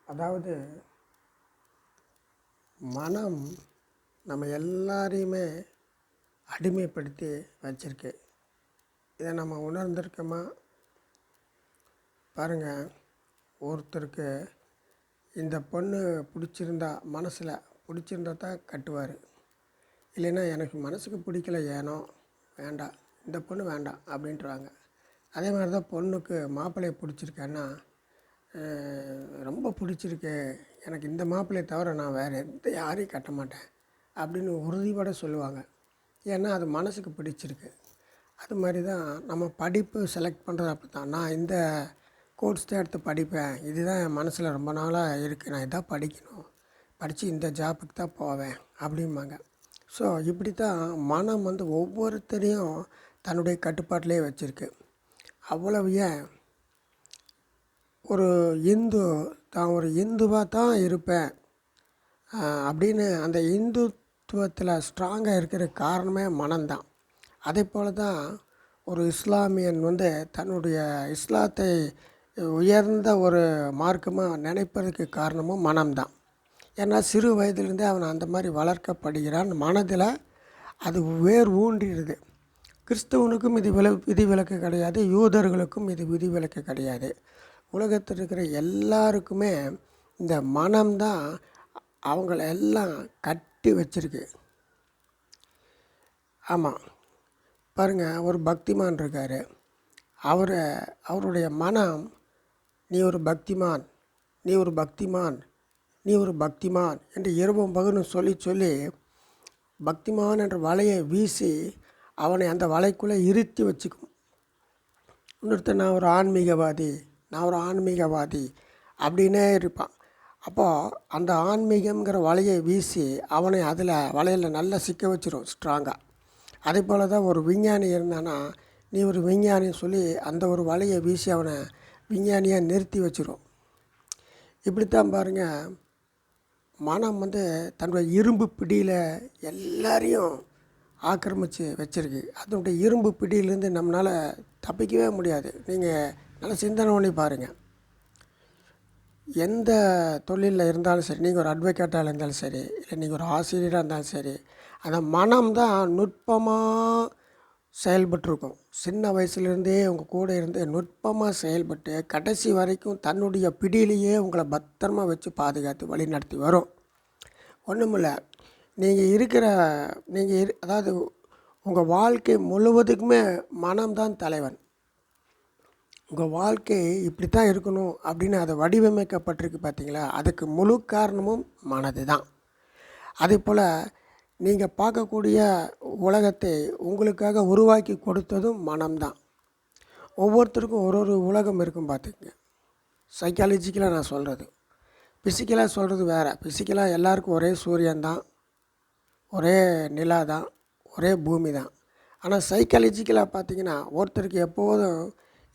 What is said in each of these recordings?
அதாவது மனம் நம்ம எல்லாரையுமே அடிமைப்படுத்தி வச்சிருக்கு. இதை நம்ம உணர்ந்திருக்கோமா? பாருங்கள், ஒருத்தருக்கு இந்த பொண்ணு பிடிச்சிருந்தா, மனசில் பிடிச்சிருந்தா தான் கட்டுவார். இல்லைன்னா எனக்கு மனசுக்கு பிடிக்கல, ஏனோ வேண்டாம், இந்த பொண்ணு வேண்டாம் அப்படின்ட்டுருவாங்க. அதே மாதிரி தான் பொண்ணுக்கு மாப்பிள்ளையை பிடிச்சிருக்கேன்னா, ரொம்ப பிடிச்சிருக்கு, எனக்கு இந்த மாப்பிள்ளையை தவிர நான் வேறு எந்த யாரையும் கட்ட மாட்டேன் அப்படின்னு உறுதியோட சொல்லுவாங்க. ஏன்னா அது மனசுக்கு பிடிச்சிருக்கு. அது மாதிரி தான் நம்ம படிப்பு செலக்ட் பண்ணுறது அப்படி தான். நான் இந்த கோர்ஸ் தான் எடுத்து படிப்பேன், இதுதான் என் மனசில் ரொம்ப நாளாக இருக்குது, நான் இதான் படிக்கணும், படித்து இந்த ஜாப்புக்கு தான் போவேன் அப்படிம்பாங்க. ஸோ இப்படி தான் மனம் ஒவ்வொருத்தரையும் தன்னுடைய கட்டுப்பாட்டிலே வச்சுருக்கு. அவ்வளவு ஏன், ஒரு இந்து தான் ஒரு இந்துவாக தான் இருப்பேன் அப்படின்னு அந்த இந்துத்துவத்தில் ஸ்ட்ராங்காக இருக்கிற காரணமே மனம்தான். அதே போல் தான் ஒரு இஸ்லாமியன் தன்னுடைய இஸ்லாத்தை உயர்ந்த ஒரு மார்க்கமாக நினைப்பதற்கு காரணமும் மனம்தான். ஏன்னா சிறு வயதிலிருந்தே அவன் அந்த மாதிரி வளர்க்கப்படுகிறான். மனதில் அது வேர் ஊன்றிடுது. கிறிஸ்தவனுக்கும் இது விதிவிலக்கு கிடையாது, யூதர்களுக்கும் இது விதிவிலக்கு கிடையாது. உலகத்தில் இருக்கிற எல்லாருக்குமே இந்த மனம்தான் அவங்கள எல்லாம் கட்டி வச்சிருக்கு. ஆமாம், பாருங்கள், ஒரு பக்திமான் இருக்கார். அவருடைய மனம் நீ ஒரு பக்திமான், நீ ஒரு பக்திமான், நீ ஒரு பக்திமான் என்று இரவும் பகலும் சொல்லி பக்திமான் என்ற வலையை வீசி அவனை அந்த வலைக்குள்ளே இருத்தி வச்சுக்கும். இன்னொருத்தர் நான் ஒரு ஆன்மீகவாதி அப்படின்னே இருப்பான். அப்போது அந்த ஆன்மீகங்கிற வலையை வீசி அவனை வலையில் நல்லா சிக்க வச்சிரும் ஸ்ட்ராங்காக. அதே போல் தான் ஒரு விஞ்ஞானி இருந்தானா, நீ ஒரு விஞ்ஞானின்னு சொல்லி அந்த ஒரு வலையை வீசி அவனை விஞ்ஞானியாக நிறுத்தி வச்சிரும். இப்படித்தான் பாருங்கள், மனம் தன்னுடைய இரும்பு பிடியில் எல்லாரையும் ஆக்கிரமித்து வச்சுருக்கு. அதனுடைய இரும்பு பிடியிலேருந்து நம்மளால் தப்பிக்கவே முடியாது. நீங்கள் நல்லா சிந்தனை பண்ணி பாருங்கள். எந்த தொழிலில் இருந்தாலும் சரி, நீங்கள் ஒரு அட்வொகேட்டாக இருந்தாலும் சரி, இல்லை நீங்கள் ஒரு ஆசிரியராக இருந்தாலும் சரி, அந்த மனம் தான் நுட்பமாக செயல்பட்டுருக்கும். சின்ன வயசுலேருந்தே உங்கள் கூட இருந்து நுட்பமாக செயல்பட்டு கடைசி வரைக்கும் தன்னுடைய பிடியிலேயே உங்களை பத்திரமா வச்சு பாதுகாத்து வழி நடத்தி வரும். ஒன்றுமில்ல, அதாவது உங்கள் வாழ்க்கை முழுவதுக்குமே மனம்தான் தலைவன். உங்கள் வாழ்க்கை இப்படி தான் இருக்கணும் அப்படின்னு அதை வடிவமைக்கப்பட்டிருக்கு பார்த்தீங்களா, அதுக்கு முழு காரணமும் மனது தான். அதே போல் நீங்கள் பார்க்கக்கூடிய உலகத்தை உங்களுக்காக உருவாக்கி கொடுத்ததும் மனம்தான். ஒவ்வொருத்தருக்கும் ஒரு ஒரு உலகம் இருக்கும் பார்த்துக்குங்க. சைக்காலஜிக்கலாக நான் சொல்கிறது, ஃபிசிக்கலாக சொல்கிறது வேறு. ஃபிசிக்கலாக எல்லாருக்கும் ஒரே சூரியன்தான், ஒரே நிலா தான், ஒரே பூமி தான். ஆனால் சைக்காலஜிக்கலாக பார்த்திங்கன்னா ஒருத்தருக்கு எப்போதும்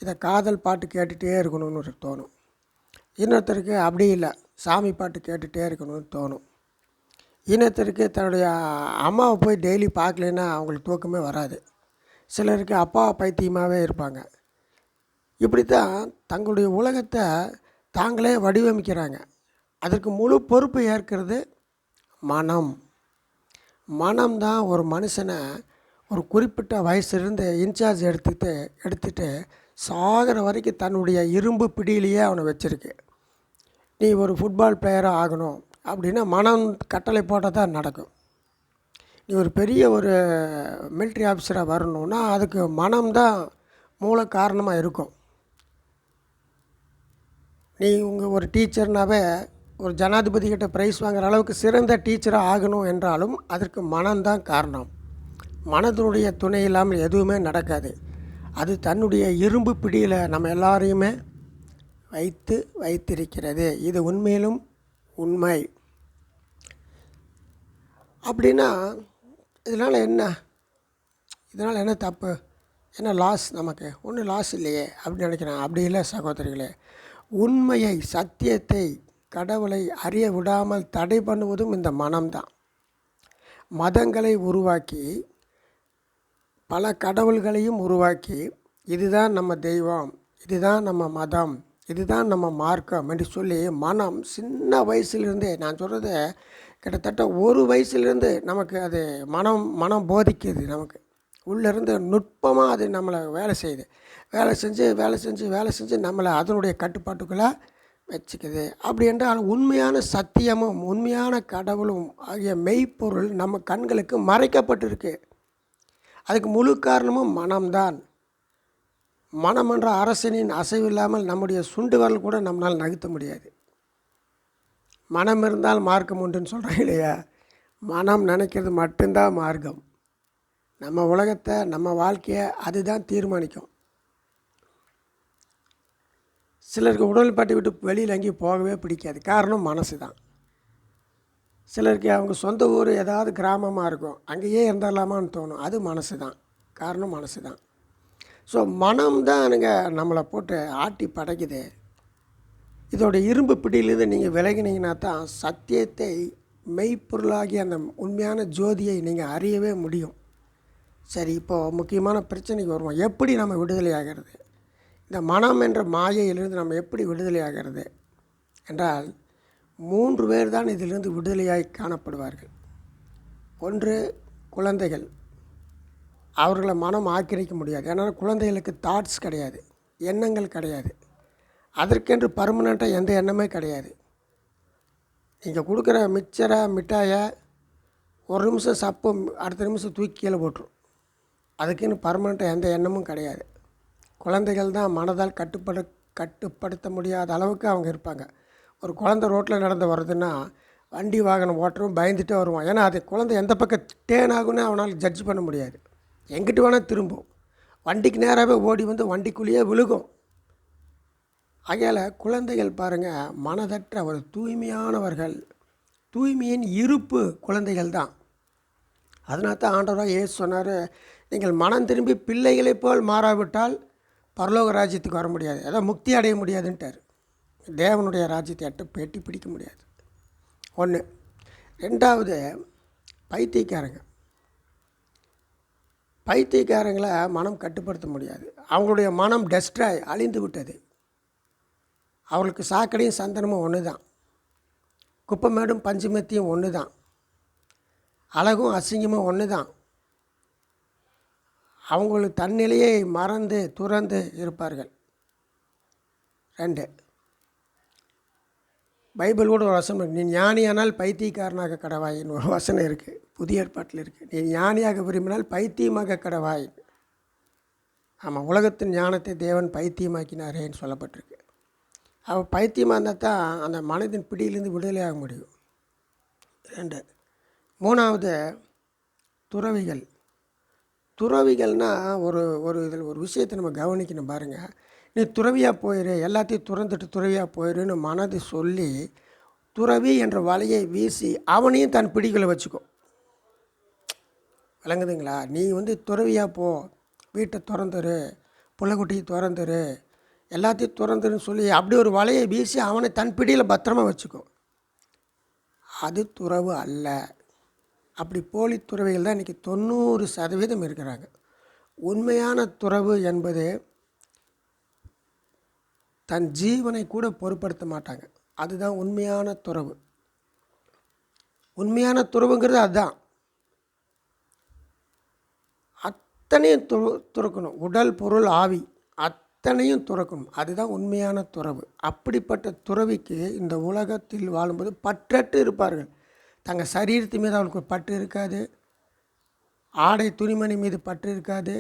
இதை காதல் பாட்டு கேட்டுகிட்டே இருக்கணும்னு தோணும். இன்னொருத்தருக்கு அப்படி இல்லை, சாமி பாட்டு கேட்டுகிட்டே இருக்கணும்னு தோணும். இன்னொருத்தருக்கு தன்னுடைய அம்மாவை போய் டெய்லி பார்க்கலன்னா அவங்களுக்கு தூக்கமே வராது. சிலருக்கு அப்பா பைத்தியமாகவே இருப்பாங்க. இப்படி தான் தங்களுடைய உலகத்தை தாங்களே வடிவமைக்கிறாங்க. அதற்கு முழு பொறுப்பு ஏற்கிறது மனம்தான் ஒரு மனுஷனை ஒரு குறிப்பிட்ட வயசுலேருந்து இன்சார்ஜ் எடுத்துகிட்டு சாகிற வரைக்கும் தன்னுடைய இரும்பு பிடியிலேயே அவனை வச்சுருக்கு. நீ ஒரு ஃபுட்பால் பிளேயராக ஆகணும் அப்படின்னா மனம் கட்டளை போட்டால் தான் நடக்கும். நீ ஒரு பெரிய ஒரு மிலிட்ரி ஆஃபீஸராக வரணுன்னா அதுக்கு மனம்தான் மூல காரணமாக இருக்கும். நீ ஒரு டீச்சர்னாவே ஒரு ஜனாதிபதிக்கிட்ட ப்ரைஸ் வாங்குகிற அளவுக்கு சிறந்த டீச்சராக ஆகணும் என்றாலும் அதற்கு மனம்தான் காரணம். மனதினுடைய துணை இல்லாமல் எதுவுமே நடக்காது. அது தன்னுடைய இரும்பு பிடியில் நம்ம எல்லாரையுமே வைத்திருக்கிறது. இது உண்மையிலும் உண்மை. அப்படின்னா இதனால் என்ன தப்பு, என்ன லாஸ்? நமக்கு ஒன்றும் லாஸ் இல்லையே அப்படின்னு நினைக்கிறேன். அப்படி இல்லை சகோதரிகளே. உண்மையை, சத்தியத்தை, கடவுளை அறிய விடாமல் தடை பண்ணுவதும் இந்த மனம்தான். மதங்களை உருவாக்கி, பல கடவுள்களையும் உருவாக்கி, இதுதான் நம்ம தெய்வம், இதுதான் நம்ம மதம், இதுதான் நம்ம மார்க்கம் என்று சொல்லி மனம் சின்ன வயசுலேருந்தே, நான் சொல்கிறது கிட்டத்தட்ட ஒரு வயசுலேருந்து நமக்கு அது மனம் மனம் போதிக்குது. நமக்கு உள்ளேருந்து நுட்பமாக அது நம்மளை வேலை செய்யுது. வேலை செஞ்சு நம்மளை அதனுடைய கட்டுப்பாட்டுக்குள்ளே வச்சுக்குது. அப்படி என்றால் உண்மையான சத்தியமும் உண்மையான கடவுளும் ஆகிய மெய்ப்பொருள் நம்ம கண்களுக்கு மறைக்கப்பட்டிருக்கு. அதுக்கு முழு காரணமும் மனம்தான். மனம் என்ற அரசனின் அசைவில்லாமல் நம்முடைய சுண்டு வரல் கூட நம்மளால் நகர்த்த முடியாது. மனம் இருந்தால் மார்க்கம் உண்டுன்னு சொல்கிறாங்க இல்லையா? மனம் நினைக்கிறது மட்டும்தான் மார்க்கம். நம்ம உலகத்தை, நம்ம வாழ்க்கையை அதுதான் தீர்மானிக்கும். சிலருக்கு உடல்பாட்டை விட்டு வெளியில் எங்கேயும் போகவே பிடிக்காது. காரணம் மனசு தான். சிலருக்கு அவங்க சொந்த ஊர் ஏதாவது கிராமமாக இருக்கும், அங்கேயே இருந்துடலாமான்னு தோணும். அது மனசு தான். காரணம் மனசு தான். ஸோ மனம்தானுங்க நம்மளை போட்டு ஆட்டி படைக்குது. இதோட இரும்பு பிடியிலிருந்து நீங்கள் விலகினீங்கன்னா தான் சத்தியத்தை, மெய்ப்பொருளாகிய அந்த உண்மையான ஜோதியை நீங்கள் அறியவே முடியும். சரி, இப்போது முக்கியமான பிரச்சனைக்கு வருவோம். எப்படி நம்ம விடுதலை ஆகிறது? இந்த மனம் என்ற மாயையிலிருந்து நம்ம எப்படி விடுதலை ஆகிறது என்றால், 3 பேர் தான் இதிலிருந்து விடுதலையாய் காணப்படுவார்கள். ஒன்று, குழந்தைகள். அவர்களை மனம் ஆக்கிரமிக்க முடியாது. ஏன்னா குழந்தைகளுக்கு தாட்ஸ் கிடையாது, எண்ணங்கள் கிடையாது. அதற்கென்று பர்மனெண்ட்டாக எந்த எண்ணமே கிடையாது. நீங்கள் கொடுக்குற மிட்டாயை ஒரு நிமிஷம் சப்பும் அடுத்த நிமிஷம் தூக்கி கீழே போட்டுரும். அதுக்குன்னு பர்மனெண்ட்டாக எந்த எண்ணமும் கிடையாது. குழந்தைகள் தான் மனதால் கட்டுப்படுத்த முடியாத அளவுக்கு அவங்க இருப்பாங்க. ஒரு குழந்தை ரோட்டில் நடந்து வர்றதுன்னா வண்டி வாகனம் ஓட்டுறவும் பயந்துகிட்டே வருவான். ஏன்னா அது குழந்தை எந்த பக்கம் டேன் ஆகுன்னு அவனால் ஜட்ஜ் பண்ண முடியாது. எங்கிட்டு வேணால் திரும்பும். வண்டிக்கு நேராகவே ஓடி வந்து வண்டிக்குள்ளேயே விழுகும். ஆகையால் குழந்தைகள் பாருங்கள், மனதற்ற ஒரு தூய்மையானவர்கள். தூய்மையின் இருப்பு குழந்தைகள் தான். அதனால தான் ஆண்டவராக இயேசு சொன்னார், நீங்கள் மனம் திரும்பி பிள்ளைகளைப் போல் மாறாவிட்டால் பரலோக ராஜ்யத்துக்கு வர முடியாது, அதான் முக்தி அடைய முடியாதுன்ட்டார். தேவனுடைய ராஜ்யத்தை எட்டி பிடிக்க முடியாது. ஒன்று. ரெண்டாவது, பைத்தியக்காரங்களை மனம் கட்டுப்படுத்த முடியாது. அவங்களுடைய மனம் டெஸ்ட்ராய், அழிந்து விட்டது. அவர்களுக்கு சாக்கடையும் சந்தனமும் ஒன்று தான், குப்பமேடும் பஞ்சுமெத்தியும் ஒன்று தான், அழகும் அசிங்கமும் ஒன்று தான். அவங்களுக்கு தன்னிலையை மறந்து துறந்து இருப்பார்கள். 2, பைபிள் கூட ஒரு வசனம், நீ ஞானியானால் பைத்தியக்காரனாக கடவாயின்னு ஒரு வசனம் இருக்குது, புதிய ஏற்பாட்டில் இருக்குது. நீ ஞானியாக விரும்பினால் பைத்தியமாக கடவாய். ஆமாம், உலகத்தின் ஞானத்தை தேவன் பைத்தியமாக்கினாரேன்னு சொல்லப்பட்டிருக்கு. அவள் பைத்தியமாக இருந்தால் தான் அந்த மனதின் பிடியிலிருந்து விடுதலையாக முடியும். 2. 3வது, துறவிகள்னால் இதில் ஒரு விஷயத்தை நம்ம கவனிக்கணும் பாருங்கள். நீ துறவியாக போயிரு, எல்லாத்தையும் துறந்துட்டு துறவியாக போயிருன்னு மனது சொல்லி துறவி என்ற வலையை வீசி அவனையும் தன் பிடிகளை வச்சுக்கோ. விளங்குதுங்களா? நீ துறவியாக போ, வீட்டை திறந்துரு, புள்ளைக்குட்டியை திறந்துரு, எல்லாத்தையும் திறந்துருன்னு சொல்லி அப்படி ஒரு வலையை வீசி அவனை தன் பிடியில் பத்திரமா வச்சுக்கோ. அது துறவு அல்ல. அப்படி போலி துறவிகள் தான் இன்றைக்கி 90% இருக்கிறாங்க. உண்மையான துறவு என்பது தன் ஜீவனை கூட பொருட்படுத்த மாட்டாங்க. அதுதான் உண்மையான துறவு. உண்மையான துறவுங்கிறது அதுதான். அத்தனையும் துறக்கணும். உடல், பொருள், ஆவி அத்தனையும் துறக்கணும். அதுதான் உண்மையான துறவு. அப்படிப்பட்ட துறவிக்கு இந்த உலகத்தில் வாழும்போது பற்றற்று இருப்பார்கள். தங்கள் சரீரத்து மீது அவளுக்கு பற்று இருக்காது, ஆடை துணிமணி மீது பற்று இருக்காது,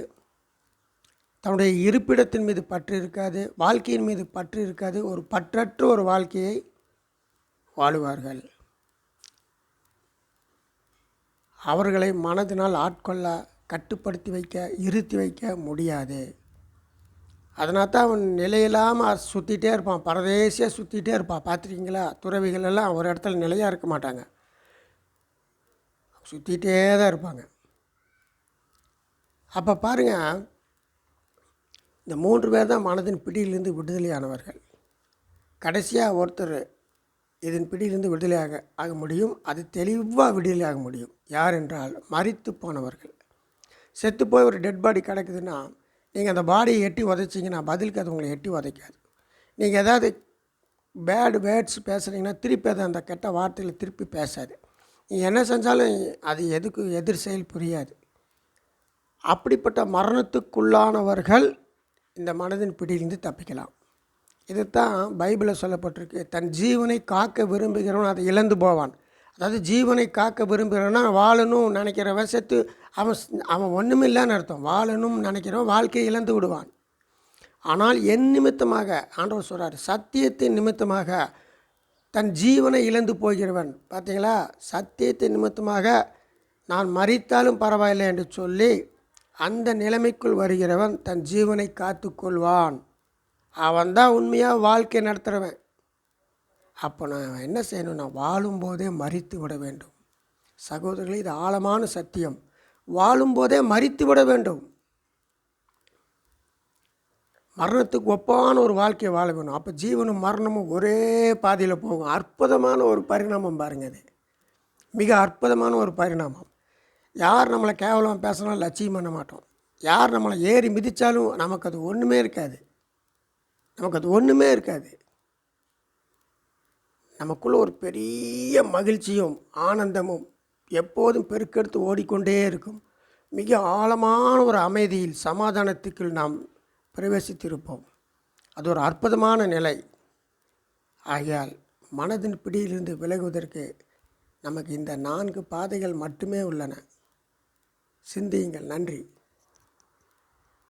தன்னுடைய இருப்பிடத்தின் மீது பற்று இருக்காது, வாழ்க்கையின் மீது பற்று இருக்காது. ஒரு பற்றற்ற ஒரு வாழ்க்கையை வாழுவார்கள். அவர்களை மனதினால் ஆட்கொள்ள, கட்டுப்படுத்தி வைக்க, இருத்தி வைக்க முடியாது. அதனால தான் அவன் நிலையில்லாமல் சுற்றிகிட்டே இருப்பான், பரதேசியாக சுற்றிகிட்டே இருப்பான். பார்த்துருக்கீங்களா? துறவிகள் எல்லாம் ஒரு இடத்துல நிலையாக இருக்க மாட்டாங்க, சுற்றிகிட்டே தான் இருப்பாங்க. அப்போ பாருங்கள், இந்த 3 பேர் தான் மனதின் பிடியிலிருந்து விடுதலையானவர்கள். கடைசியாக ஒருத்தர் இதன் பிடியிலிருந்து விடுதலையாக முடியும். அது தெளிவாக விடுதலையாக முடியும். யார் என்றால் மரித்து போனவர்கள். செத்து போய் ஒரு டெட் பாடி கிடக்குதுன்னா நீங்கள் அந்த பாடியை எட்டி உதைச்சிங்கன்னா பதிலுக்கு அது உங்களை எட்டி உதைக்காது. நீங்கள் ஏதாவது பேட் வேர்ட்ஸ் பேசுகிறீங்கன்னா திருப்பி அதை அந்த கெட்ட வார்த்தையில் திருப்பி பேசாது. நீங்கள் என்ன செஞ்சாலும் அது எதுக்கு எதிர் செயல் புரியாது. அப்படிப்பட்ட மரணத்துக்குள்ளானவர்கள் இந்த மனதின் பிடியிலிருந்து தப்பிக்கலாம். இதுதான் பைபிளில் சொல்லப்பட்டிருக்கு. தன் ஜீவனை காக்க விரும்புகிறவன் அதை இழந்து போவான். அதாவது ஜீவனை காக்க விரும்புகிறவனா வாழணும் நினைக்கிறவன் செத்து அவன் ஒன்றும் இல்லைன்னு அர்த்தம். வாழணும்னு நினைக்கிறவன் வாழ்க்கையை இழந்து விடுவான். ஆனால் என் நிமித்தமாக ஆண்டவர் சொல்கிறார், சத்தியத்தின் நிமித்தமாக தன் ஜீவனை இழந்து போகிறவன். பார்த்தீங்களா, சத்தியத்தின் நிமித்தமாக நான் மரித்தாலும் பரவாயில்லை என்று சொல்லி அந்த நிலைமைக்குள் வருகிறவன் தன் ஜீவனை காத்து கொள்வான். அவன்தான் உண்மையாக வாழ்க்கை நடத்துகிறவன். அப்போ நான் என்ன செய்யணும்? நான் வாழும்போதே மரித்து விட வேண்டும். சகோதரர்களே, இது ஆழமான சத்தியம். வாழும்போதே மரித்து விட வேண்டும். மரணத்துக்கு ஒப்பான ஒரு வாழ்க்கையை வாழ வேணும். அப்போ ஜீவனும் மரணமும் ஒரே பாதையில் போகும். அற்புதமான ஒரு பரிணாமம் பாருங்கள். அது மிக அற்புதமான ஒரு பரிணாமம். யார் நம்மளை கேவலம் பேசினாலும் லட்சியம் பண்ண மாட்டோம். யார் நம்மளை ஏறி மிதித்தாலும் நமக்கு அது ஒன்றுமே இருக்காது. நமக்குள்ளே ஒரு பெரிய மகிழ்ச்சியும் ஆனந்தமும் எப்போதும் பெருக்கெடுத்து ஓடிக்கொண்டே இருக்கும். மிக ஆழமான ஒரு அமைதியில் சமாதானத்துக்குள் நாம் பிரவேசித்திருப்போம். அது ஒரு அற்புதமான நிலை. ஆகையால் மனதின் பிடியிலிருந்து விலகுவதற்கு நமக்கு இந்த 4 பாதைகள் மட்டுமே உள்ளன. சிந்தியுங்கள். நன்றி.